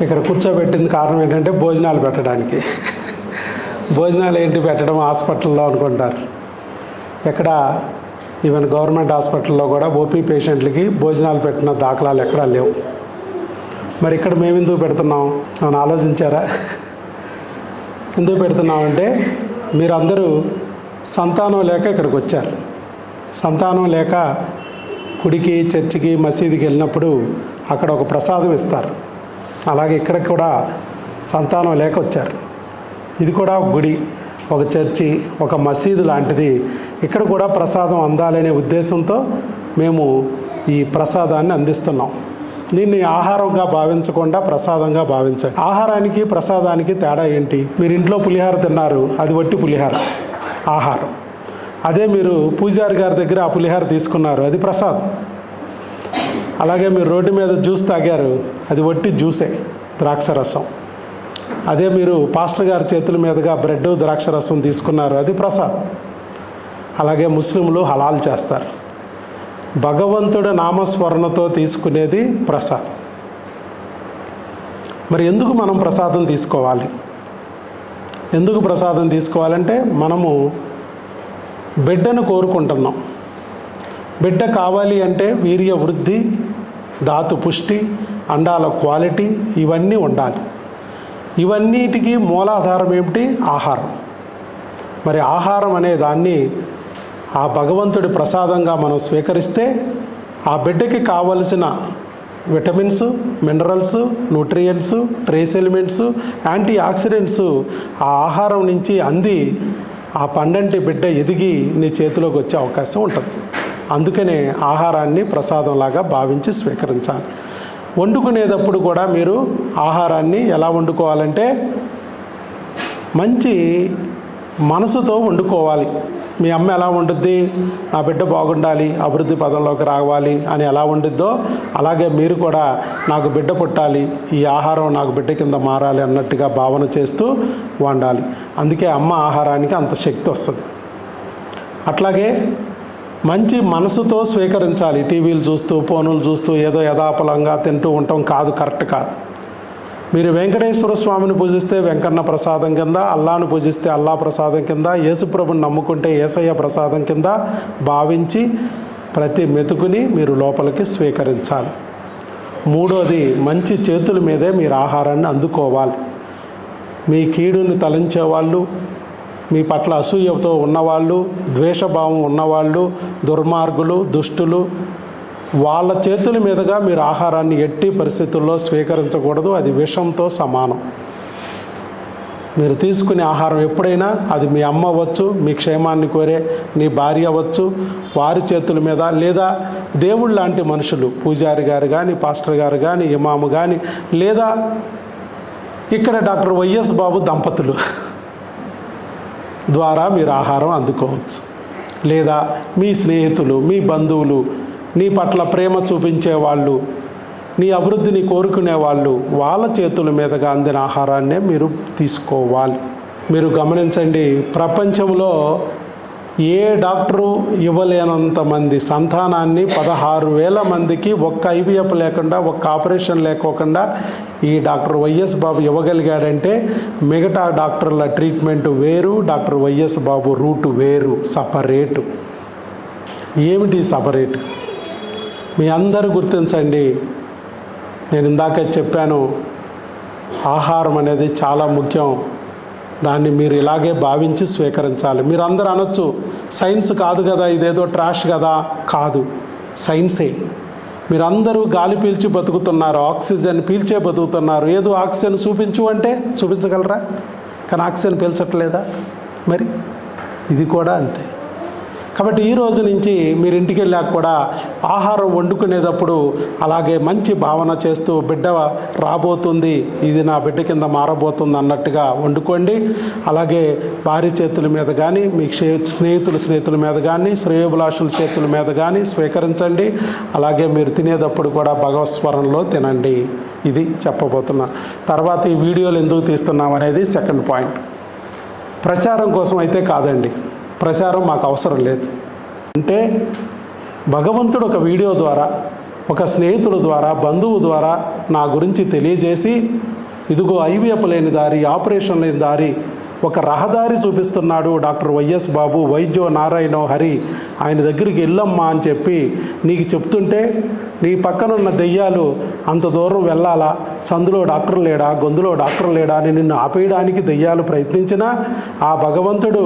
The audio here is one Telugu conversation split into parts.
ఇక్కడ కూర్చోబెట్టిన కారణం ఏంటంటే భోజనాలు పెట్టడానికి. భోజనాలు ఏంటి పెట్టడం హాస్పిటల్లో అనుకుంటారు. ఎక్కడ ఈవెన్ గవర్నమెంట్ హాస్పిటల్లో కూడా ఓపీ పేషెంట్లకి భోజనాలు పెట్టిన దాఖలాలు ఎక్కడా లేవు. మరి ఇక్కడ మేము ఎందుకు పెడుతున్నాం అని ఆలోచించారా? ఎందుకు పెడుతున్నామంటే మీరందరూ సంతానం లేక ఇక్కడికి వచ్చారు. సంతానం లేక గుడికి, చర్చికి, మసీదుకి వెళ్ళినప్పుడు అక్కడ ఒక ప్రసాదం ఇస్తారు. అలాగే ఇక్కడ కూడా సంతానం లేక వచ్చారు. ఇది కూడా ఒక గుడి, ఒక చర్చి, ఒక మసీదు లాంటిది. ఇక్కడ కూడా ప్రసాదం అందాలనే ఉద్దేశంతో మేము ఈ ప్రసాదాన్ని అందిస్తున్నాం. దీన్ని ఆహారంగా భావించకుండా ప్రసాదంగా భావించండి. ఆహారానికి ప్రసాదానికి తేడా ఏంటి? మీరు ఇంట్లో పులిహార తిన్నారు, అది వట్టి పులిహార ఆహారం. అదే మీరు పూజారి గారి దగ్గర ఆ పులిహార తీసుకున్నారు, అది ప్రసాదం. అలాగే మీరు రోడ్డు మీద జ్యూస్ తాగారు, అది వట్టి జ్యూసే, ద్రాక్ష రసం. అదే మీరు పాస్టర్ గారి చేతుల మీదుగా బ్రెడ్, ద్రాక్ష రసం తీసుకున్నారు, అది ప్రసాదం. అలాగే ముస్లింలు హలాల్ చేస్తారు. భగవంతుడి నామస్మరణతో తీసుకునేది ప్రసాదం. మరి ఎందుకు మనం ప్రసాదం తీసుకోవాలి? ఎందుకు ప్రసాదం తీసుకోవాలంటే మనము బిడ్డను కోరుకుంటున్నాం. బిడ్డ కావాలి అంటే వీర్య వృద్ధి, ధాతు పుష్టి, అండాల క్వాలిటీ ఇవన్నీ ఉండాలి. ఇవన్నిటికీ మూలాధారం ఏమిటి? ఆహారం. మరి ఆహారం అనే దాన్ని ఆ భగవంతుడి ప్రసాదంగా మనం స్వీకరిస్తే ఆ బిడ్డకి కావలసిన vitamins, minerals, nutrients, trace elements, antioxidants ఆ ఆహారం నుంచి అంది ఆ పండంటి బిడ్డ ఎదిగి నీ చేతిలోకి వచ్చే అవకాశం ఉంటుంది. అందుకనే ఆహారాన్ని ప్రసాదంలాగా భావించి స్వీకరించాలి. వండుకునేటప్పుడు కూడా మీరు ఆహారాన్ని ఎలా వండుకోవాలంటే మంచి మనసుతో వండుకోవాలి. మీ అమ్మ ఎలా వండుద్ది? నా బిడ్డ బాగుండాలి, అభివృద్ధి పదంలోకి రావాలి అని ఎలా వండిద్దో అలాగే మీరు కూడా నాకు బిడ్డ పుట్టాలి, ఈ ఆహారం నాకు బిడ్డ కింద మారాలి అన్నట్టుగా భావన చేస్తూ వండాలి. అందుకే అమ్మ ఆహారానికి అంత శక్తి వస్తుంది. అట్లాగే మంచి మనసుతో స్వీకరించాలి. టీవీలు చూస్తూ, ఫోనులు చూస్తూ ఏదో యథాపలంగా తింటూ ఉంటాం కాదు, కరెక్ట్ కాదు. మీరు వెంకటేశ్వర స్వామిని పూజిస్తే వెంకన్న ప్రసాదం కింద, అల్లాను పూజిస్తే అల్లా ప్రసాదం కింద, యేసుప్రభుని నమ్ముకుంటే యేసయ్య ప్రసాదం కింద భావించి ప్రతి మెతుకుని మీరు లోపలికి స్వీకరించాలి. మూడోది, మంచి చేతుల మీదే మీరు ఆహారాన్ని అందుకోవాలి. మీ కీడుని తలంచేవాళ్ళు, మీ పట్ల అసూయతో ఉన్నవాళ్ళు, ద్వేషభావం ఉన్నవాళ్ళు, దుర్మార్గులు, దుష్టులు, వాళ్ళ చేతుల మీదుగా మీరు ఆహారాన్ని ఎట్టి పరిస్థితుల్లో స్వీకరించకూడదు. అది విషంతో సమానం. మీరు తీసుకునే ఆహారం ఎప్పుడైనా అది మీ అమ్మ అవ్వచ్చు, మీ క్షేమాన్ని కోరే నీ భార్య అవ్వచ్చు, వారి చేతుల మీద, లేదా దేవుళ్ళు లాంటి మనుషులు, పూజారి గారు కానీ, పాస్టర్ గారు కానీ, ఇమాము కానీ, లేదా ఇక్కడ డాక్టర్ వైఎస్ బాబు దంపతులు ద్వారా మీరు ఆహారం అందుకోవచ్చు. లేదా మీ స్నేహితులు, మీ బంధువులు, నీ పట్ల ప్రేమ చూపించేవాళ్ళు, నీ అభివృద్ధిని కోరుకునేవాళ్ళు, వాళ్ళ చేతుల మీదుగా అందిన ఆహారాన్నే మీరు తీసుకోవాలి. మీరు గమనించండి, ప్రపంచంలో ఏ డాక్టరు ఇవ్వలేనంత మంది సంతానాన్ని 16,000 మందికి ఒక్క ఐవీఎఫ్ లేకుండా, ఒక్క ఆపరేషన్ లేకోకుండా ఈ డాక్టర్ వైఎస్ బాబు ఇవ్వగలిగాడంటే మిగతా డాక్టర్ల ట్రీట్మెంట్ వేరు, డాక్టర్ వైఎస్ బాబు రూటు వేరు, సపరేటు. ఏమిటి సపరేట్? మీ అందరూ గుర్తించండి. నేను ఇందాక చెప్పాను, ఆహారం అనేది చాలా ముఖ్యం. దాన్ని మీరు ఇలాగే భావించి స్వీకరించాలి. మీరు అందరూ అనొచ్చు, సైన్స్ కాదు కదా, ఇదేదో ట్రాష్ కదా. కాదు, సైన్సే. మీరందరూ గాలి పీల్చి బతుకుతున్నారు, ఆక్సిజన్ పీల్చే బతుకుతున్నారు. ఏదో ఆక్సిజన్ చూపించు అంటే చూపించగలరా? కానీ ఆక్సిజన్ పీల్చట్లేదా? మరి ఇది కూడా అంతే. కాబట్టి ఈ రోజు నుంచి మీరు ఇంటికి వెళ్ళాక కూడా ఆహారం వండుకునేటప్పుడు అలాగే మంచి భావన చేస్తూ బిడ్డ రాబోతుంది, ఇది నా బిడ్డ కింద మారబోతుంది అన్నట్టుగా వండుకోండి. అలాగే భార్య చేతుల మీద కానీ, మీ స్నేహితుల మీద కానీ, శ్రేయోభిలాషుల చేతుల మీద కానీ స్వీకరించండి. అలాగే మీరు తినేటప్పుడు కూడా భగవత్స్మరణలో తినండి. ఇది చెప్పబోతున్నా. తర్వాత ఈ వీడియోలు ఎందుకు తీస్తున్నాం అనేది సెకండ్ పాయింట్. ప్రచారం కోసం అయితే కాదండి, ప్రచారం మాకు అవసరం లేదు. అంటే భగవంతుడు ఒక వీడియో ద్వారా ఒక స్నేహితుల ద్వారా, బంధువు ద్వారా నా గురించి తెలియజేసి, ఇదిగో ఐవీఎఫ్ లేని దారి, ఆపరేషన్ లేని దారి, ఒక రహదారి చూపిస్తున్నాడు డాక్టర్ వైఎస్ బాబు, వైద్యో నారాయణో హరి, ఆయన దగ్గరికి వెళ్ళమ్మా అని చెప్పి నీకు చెప్తుంటే నీ పక్కనున్న దెయ్యాలు అంత దూరం వెళ్ళాలా, సందులో డాక్టర్ లేడా, గొంతులో డాక్టర్ లేడా అని నిన్ను ఆపేయడానికి దెయ్యాలు ప్రయత్నించినా ఆ భగవంతుడు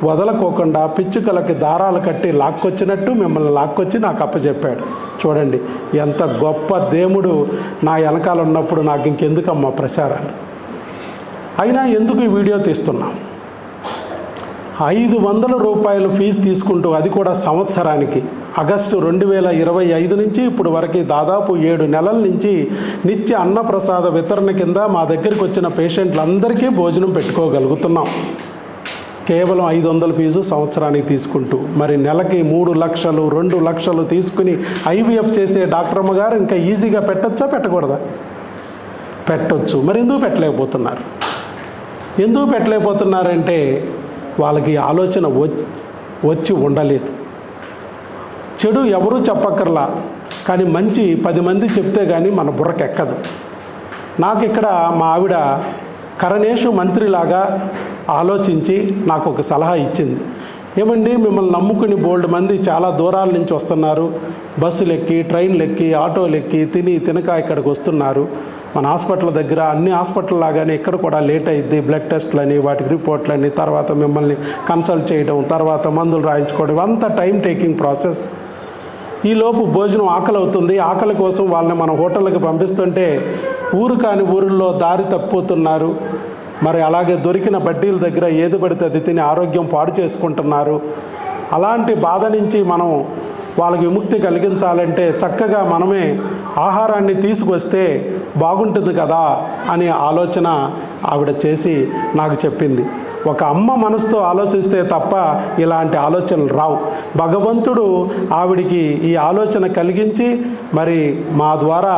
వదలకోకుండా పిచ్చుకలకి దారాలు కట్టి లాక్కొచ్చినట్టు మిమ్మల్ని లాక్కొచ్చి నాకు అప్పచెప్పాడు. చూడండి ఎంత గొప్ప దేవుడు నా వెనకాల ఉన్నప్పుడు నాకు ఇంకెందుకమ్మా ప్రచారాలు. అయినా ఎందుకు ఈ వీడియో తీస్తున్నాం? 500 రూపాయలు ఫీజు తీసుకుంటూ, అది కూడా సంవత్సరానికి, ఆగస్టు 2025 నుంచి ఇప్పుడు వరకు దాదాపు 7 నెలల నుంచి నిత్య అన్నప్రసాద వితరణ కింద మా దగ్గరికి వచ్చిన పేషెంట్లందరికీ భోజనం పెట్టుకోగలుగుతున్నాం. కేవలం 500 ఫీజు సంవత్సరానికి తీసుకుంటూ, మరి నెలకి 3 లక్షలు 2 లక్షలు తీసుకుని ఐవీఎఫ్ చేసే డాక్టర్మ్మ గారు ఇంకా ఈజీగా పెట్టచ్చా, పెట్టకూడదా? పెట్టొచ్చు. మరి ఎందుకు పెట్టలేకపోతున్నారు? ఎందుకు పెట్టలేకపోతున్నారంటే వాళ్ళకి ఆలోచన వచ్చి ఉండలేదు. చెడు ఎవరూ చెప్పక్కర్లా, కానీ మంచి 10 మంది చెప్తే కానీ మన బుర్రకెక్కదు. నాకు ఇక్కడ మా ఆవిడ కరణేషు మంత్రిలాగా ఆలోచించి నాకు ఒక సలహా ఇచ్చింది. ఏమండి, మిమ్మల్ని నమ్ముకుని బోల్డ్ మంది చాలా దూరాల నుంచి వస్తున్నారు, బస్సులు ఎక్కి, ట్రైన్లు ఎక్కి, ఆటోలు ఎక్కి, తినక ఇక్కడికి వస్తున్నారు. మన హాస్పిటల్ దగ్గర అన్ని హాస్పిటల్ లాగానే ఇక్కడ కూడా లేట్ అయ్యిద్ది. బ్లడ్ టెస్ట్లని, వాటికి రిపోర్ట్లని, తర్వాత మిమ్మల్ని కన్సల్ట్ చేయడం, తర్వాత మందులు రాయించుకోవడం, అంతా టైం టేకింగ్ ప్రాసెస్. ఈలోపు భోజనం ఆకలి అవుతుంది. ఆకలి కోసం వాళ్ళని మన హోటళ్ళకి పంపిస్తుంటే ఊరు కాని ఊరిలో దారి తప్పిపోతున్నారు. మరి అలాగే దొరికిన బడ్డీల దగ్గర ఏది పడితే అది తిని ఆరోగ్యం పాడు చేసుకుంటున్నారు. అలాంటి బాధ నుంచి మనం వాళ్ళకి విముక్తి కలిగించాలంటే చక్కగా మనమే ఆహారాన్ని తీసుకొస్తే బాగుంటుంది కదా అనే ఆలోచన ఆవిడ చేసి నాకు చెప్పింది. ఒక అమ్మ మనసుతో ఆలోచిస్తే తప్ప ఇలాంటి ఆలోచనలు రావు. భగవంతుడు ఆవిడికి ఈ ఆలోచన కలిగించి మరి మా ద్వారా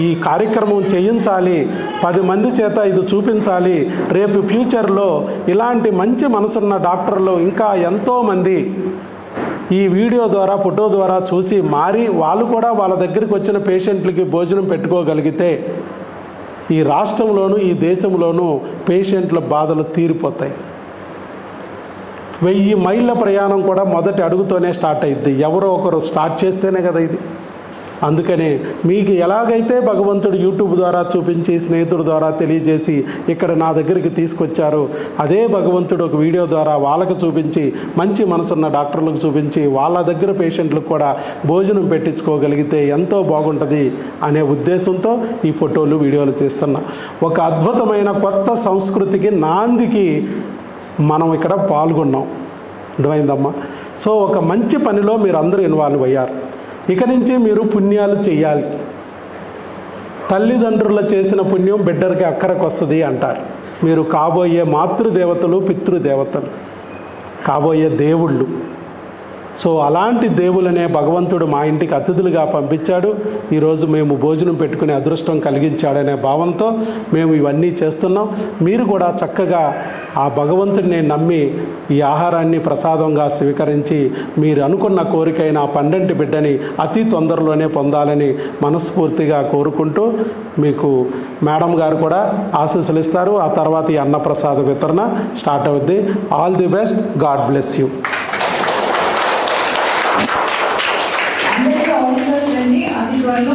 ఈ కార్యక్రమం చేయించాలి, 10 మంది చేత ఇది చూపించాలి, రేపు ఫ్యూచర్లో ఇలాంటి మంచి మనసున్న డాక్టర్లు ఇంకా ఎంతోమంది ఈ వీడియో ద్వారా, ఫోటో ద్వారా చూసి మారి వాళ్ళు కూడా వాళ్ళ దగ్గరికి వచ్చిన పేషెంట్లకి భోజనం పెట్టుకోగలిగితే ఈ రాష్ట్రంలోనూ ఈ దేశంలోనూ పేషెంట్ల బాధలు తీరిపోతాయి. 1000 మైళ్ళ ప్రయాణం కూడా మొదటి అడుగుతోనే స్టార్ట్ అయ్యిద్ది. ఎవరో ఒకరు స్టార్ట్ చేస్తేనే కదా ఇది. అందుకనే మీకు ఎలాగైతే భగవంతుడు యూట్యూబ్ ద్వారా చూపించి, స్నేహితుడి ద్వారా తెలియజేసి ఇక్కడ నా దగ్గరికి తీసుకొచ్చారు, అదే భగవంతుడు ఒక వీడియో ద్వారా వాళ్ళకు చూపించి, మంచి మనసున్న డాక్టర్లకు చూపించి, వాళ్ళ దగ్గర పేషెంట్లకు కూడా భోజనం పెట్టించుకోగలిగితే ఎంతో బాగుంటుంది అనే ఉద్దేశంతో ఈ ఫోటోలు, వీడియోలు తీస్తున్నా. ఒక అద్భుతమైన కొత్త సంస్కృతికి నాందికి మనం ఇక్కడ పాల్గొన్నాం. అర్థమైందమ్మా? సో ఒక మంచి పనిలో మీరు అందరూ ఇన్వాల్వ్ అయ్యారు. ఇక నుంచి మీరు పుణ్యాలు చేయాలి. తల్లిదండ్రులు చేసిన పుణ్యం బిడ్డరికి అక్కరకు వస్తుంది అంటారు. మీరు కాబోయే మాతృదేవతలు, పితృదేవతలు, కాబోయే దేవుళ్ళు. సో అలాంటి దేవులనే భగవంతుడు మా ఇంటికి అతిథులుగా పంపించాడు. ఈరోజు మేము భోజనం పెట్టుకునే అదృష్టం కలిగించాడనే భావంతో మేము ఇవన్నీ చేస్తున్నాం. మీరు కూడా చక్కగా ఆ భగవంతుడిని నమ్మి ఈ ఆహారాన్ని ప్రసాదంగా స్వీకరించి మీరు అనుకున్న కోరికైన ఆ పండంటి బిడ్డని అతి తొందరలోనే పొందాలని మనస్ఫూర్తిగా కోరుకుంటూ మీకు మేడం గారు కూడా ఆశీస్సులు ఇస్తారు. ఆ తర్వాత ఈ అన్నప్రసాద వితరణ స్టార్ట్ అవుద్ది. All the best. God bless you. అందరికీ ఆల్ ది బెస్ట్ అండి. అది త్వరలో